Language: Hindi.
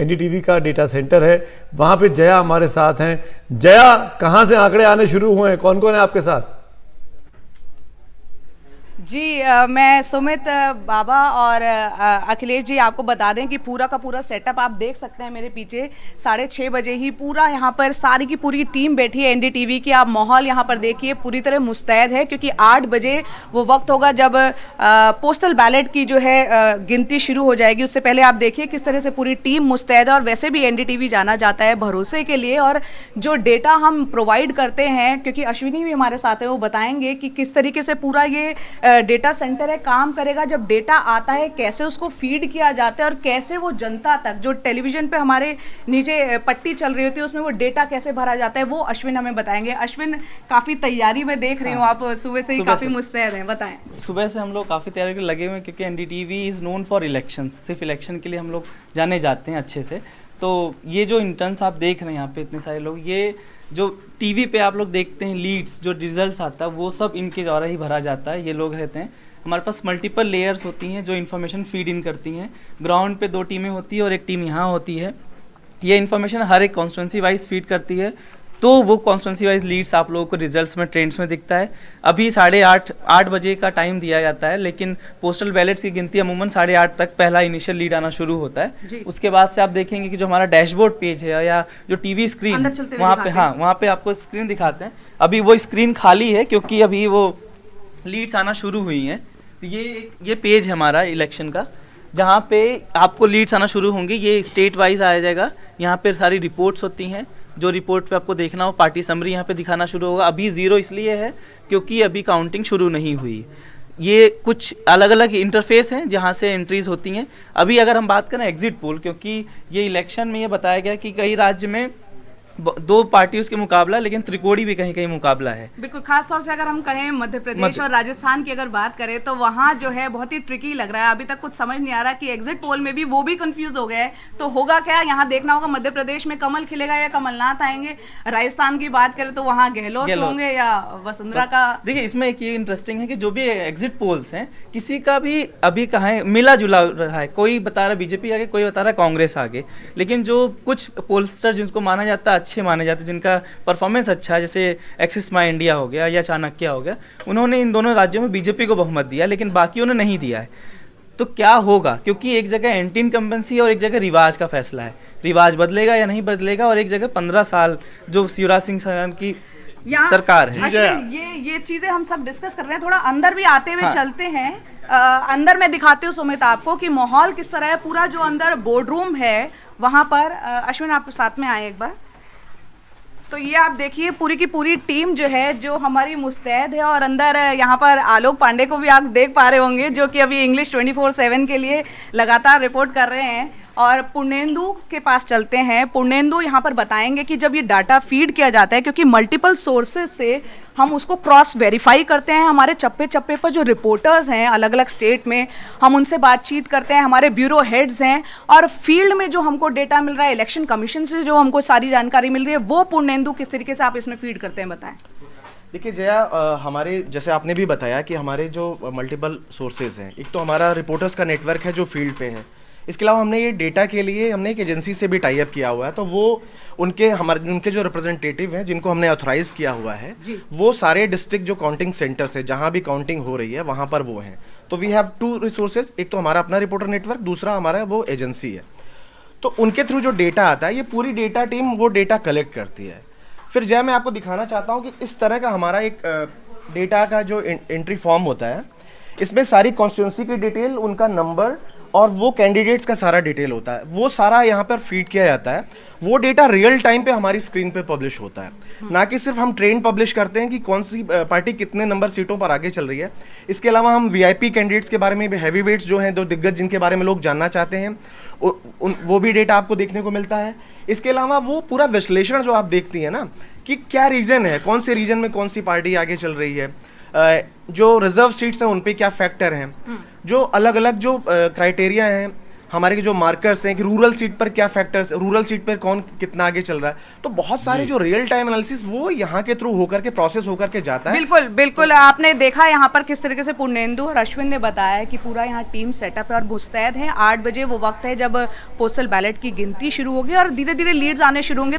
एनडीटीवी का डेटा सेंटर है, वहाँ पे जया हमारे साथ हैं। जया, कहाँ से आंकड़े आने शुरू हुए हैं, कौन कौन है आपके साथ? जी मैं सुमित, बाबा और अखिलेश जी आपको बता दें कि पूरा का पूरा सेटअप आप देख सकते हैं मेरे पीछे। 6:30 बजे ही पूरा यहाँ पर सारी की पूरी टीम बैठी है एनडीटीवी की। आप माहौल यहाँ पर देखिए पूरी तरह मुस्तैद है, क्योंकि 8 बजे वो वक्त होगा जब पोस्टल बैलेट की जो है गिनती शुरू हो जाएगी। उससे पहले आप देखिए किस तरह से पूरी टीम मुस्तैद है। और वैसे भी एनडीटीवी जाना जाता है भरोसे के लिए, और जो डेटा हम प्रोवाइड करते हैं, क्योंकि अश्विनी भी हमारे साथ है, वो बताएंगे कि किस तरीके से पूरा ये डेटा सेंटर है काम करेगा। जब डेटा आता है कैसे उसको फीड किया जाता है और कैसे वो जनता तक, जो टेलीविजन पे हमारे नीचे पट्टी चल रही होती है उसमें वो डेटा कैसे भरा जाता है, वो अश्विन हमें बताएंगे। अश्विन, काफी तैयारी में देख रही हूँ आप सुबह से ही काफी मुस्तैद हैं, बताएं। सुबह से हम लोग काफ़ी तैयारी के लगे हुए हैं, क्योंकि NDTV is known for elections. सिर्फ इलेक्शन के लिए हम लोग जाने जाते हैं अच्छे से। तो ये जो इंटर्न्स आप देख रहे हैं यहाँ पे इतने सारे लोग, ये जो टीवी पे आप लोग देखते हैं लीड्स, जो रिजल्ट्स आता है वो सब इनके द्वारा ही भरा जाता है। ये लोग रहते हैं, हमारे पास मल्टीपल लेयर्स होती हैं जो इन्फॉर्मेशन फीड इन करती हैं। ग्राउंड पे 2 टीमें होती है और एक टीम यहाँ होती है। ये इन्फॉर्मेशन हर एक कॉन्स्टिट्यूंसी वाइज फीड करती है, तो वो कॉन्स्टिट्यूंसी वाइज लीड्स आप लोगों को रिजल्ट्स में, ट्रेंड्स में दिखता है। अभी 8:30 बजे का टाइम दिया जाता है, लेकिन पोस्टल बैलेट्स की गिनती अमूमन 8:30 तक पहला इनिशियल लीड आना शुरू होता है। उसके बाद से आप देखेंगे कि जो हमारा डैशबोर्ड पेज है या जो टीवी स्क्रीन, वहाँ पे, हाँ, वहाँ पे आपको स्क्रीन दिखाते हैं। अभी वो स्क्रीन खाली है क्योंकि अभी वो लीड्स आना शुरू हुई हैं। तो ये पेज है हमारा इलेक्शन का, जहाँ पे आपको लीड्स आना शुरू होंगी। ये स्टेट वाइज आ जाएगा। यहाँ पे सारी रिपोर्ट्स होती हैं, जो रिपोर्ट पे आपको देखना हो पार्टी समरी यहाँ पे दिखाना शुरू होगा। अभी 0 इसलिए है क्योंकि अभी काउंटिंग शुरू नहीं हुई। ये कुछ अलग अलग इंटरफेस हैं जहाँ से एंट्रीज होती हैं। अभी अगर हम बात करें एग्जिट पोल, क्योंकि ये इलेक्शन में ये बताया गया कि कई राज्य में 2 पार्टियों के मुकाबला, लेकिन त्रिकोणी भी कहीं कहीं मुकाबला है। बिल्कुल, खास तौर से अगर हम कहें मध्य प्रदेश और राजस्थान की अगर बात करें तो वहाँ जो है बहुत ही ट्रिकी लग रहा है। अभी तक कुछ समझ नहीं आ रहा कि एग्जिट पोल में भी वो भी कंफ्यूज हो गए हैं। तो होगा क्या, यहाँ देखना होगा मध्य प्रदेश में कमल खिलेगा या कमलनाथ आएंगे। राजस्थान की बात करें तो वहाँ गहलोत होंगे या वसुंधरा का। देखिए, इसमें एक ये इंटरेस्टिंग है कि जो भी एग्जिट पोल्स हैं, किसी का भी अभी कहा है मिला जुला रहा है। कोई बता रहा बीजेपी आगे, कोई बता रहा कांग्रेस आगे। लेकिन जो कुछ पोलस्टर जिनको माना जाता है अच्छे माने जाते, जिनका परफॉर्मेंस अच्छा है, जैसे एक्सिस माई इंडिया हो गया या चाणक्य हो गया, उन्होंने इन दोनों राज्यों में बीजेपी को बहुमत दिया, लेकिन बाकियों ने नहीं दिया है। तो क्या होगा, क्योंकि एक जगह एंटी इनकम्बेंसी और एक जगह रिवाज का फैसला है। रिवाज बदलेगा या नहीं बदलेगा, और एक जगह 15 साल जो शिवराज सिंह चौहान की सरकार है। ये चीजें हम सब डिस्कस कर रहे हैं, थोड़ा अंदर भी आते हुए चलते हैं। अंदर मैं दिखाती हूँ सुमित आपको कि माहौल किस तरह है। पूरा जो अंदर बोर्ड रूम है वहां पर, अश्विन आप साथ में आए एक बार। तो ये आप देखिए पूरी की पूरी टीम जो है, जो हमारी मुस्तैद है। और अंदर यहाँ पर आलोक पांडे को भी आप देख पा रहे होंगे, जो कि अभी इंग्लिश 24/7 के लिए लगातार रिपोर्ट कर रहे हैं। और पुर्णेंदु के पास चलते हैं। पुर्णेंदु यहाँ पर बताएंगे कि जब ये डाटा फीड किया जाता है, क्योंकि मल्टीपल सोर्सेज से हम उसको क्रॉस वेरीफाई करते हैं। हमारे चप्पे चप्पे पर जो रिपोर्टर्स हैं अलग अलग स्टेट में, हम उनसे बातचीत करते हैं। हमारे ब्यूरो हेड्स हैं, और फील्ड में जो हमको डेटा मिल रहा है, इलेक्शन कमीशन से जो हमको सारी जानकारी मिल रही है, वो पुर्णेंदु किस तरीके से आप इसमें फीड करते हैं, बताएं। देखिए जया, हमारे जैसे आपने भी बताया कि हमारे जो मल्टीपल सोर्सेज हैं, एक तो हमारा रिपोर्टर्स का नेटवर्क है जो फील्ड पे है। इसके अलावा हमने ये डेटा के लिए हमने एक एजेंसी से भी टाई अप किया हुआ है। तो वो उनके जो रिप्रेजेंटेटिव हैं, जिनको हमने ऑथराइज किया हुआ है, वो सारे डिस्ट्रिक्ट जो काउंटिंग सेंटर्स है, जहाँ भी काउंटिंग हो रही है, वहाँ पर वो हैं। तो वी हैव 2 रिसोर्सेज, एक तो हमारा अपना रिपोर्टर नेटवर्क, दूसरा हमारा वो एजेंसी है। तो उनके थ्रू जो डेटा आता है, ये पूरी डेटा टीम वो डेटा कलेक्ट करती है। फिर जय, मैं आपको दिखाना चाहता हूँ कि इस तरह का हमारा एक डेटा का जो एंट्री फॉर्म होता है, इसमें सारी कॉन्स्टिट्यूंसी की डिटेल, उनका नंबर और वो कैंडिडेट्स का सारा डिटेल होता है। वो सारा यहाँ पर फीड किया जाता है। वो डेटा रियल टाइम पे हमारी स्क्रीन पे पब्लिश होता है, ना कि सिर्फ हम ट्रेंड पब्लिश करते हैं कि कौन सी पार्टी कितने नंबर सीटों पर आगे चल रही है। इसके अलावा हम वीआईपी कैंडिडेट्स के बारे में भी, हैवी वेट्स जो हैं, 2 दिग्गज जिनके बारे में लोग जानना चाहते हैं, वो भी डेटा आपको देखने को मिलता है। इसके अलावा वो पूरा विश्लेषण जो आप देखती हैं ना, कि क्या रीजन है, कौन से रीजन में कौन सी पार्टी आगे चल रही है, जो रिजर्व सीट्स हैं उन पे क्या फैक्टर हैं, जो अलग अलग जो क्राइटेरिया हैं, हमारे जो मार्कर्स हैं कि रूरल सीट पर क्या फैक्टर्स, रूरल सीट पर कौन कितना आगे चल रहा है, तो बहुत सारे जो रियल टाइम एनालिसिस वो यहाँ के थ्रू होकर के प्रोसेस होकर के जाता है। बिल्कुल बिल्कुल, आपने देखा यहाँ पर किस तरीके से पूर्णेंदु और अश्विन ने बताया है कि पूरा यहाँ टीम सेटअप है और मुस्तैद है। 8 बजे वो वक्त है जब पोस्टल बैलेट की गिनती शुरू होगी और धीरे धीरे लीड्स आने शुरू होंगे।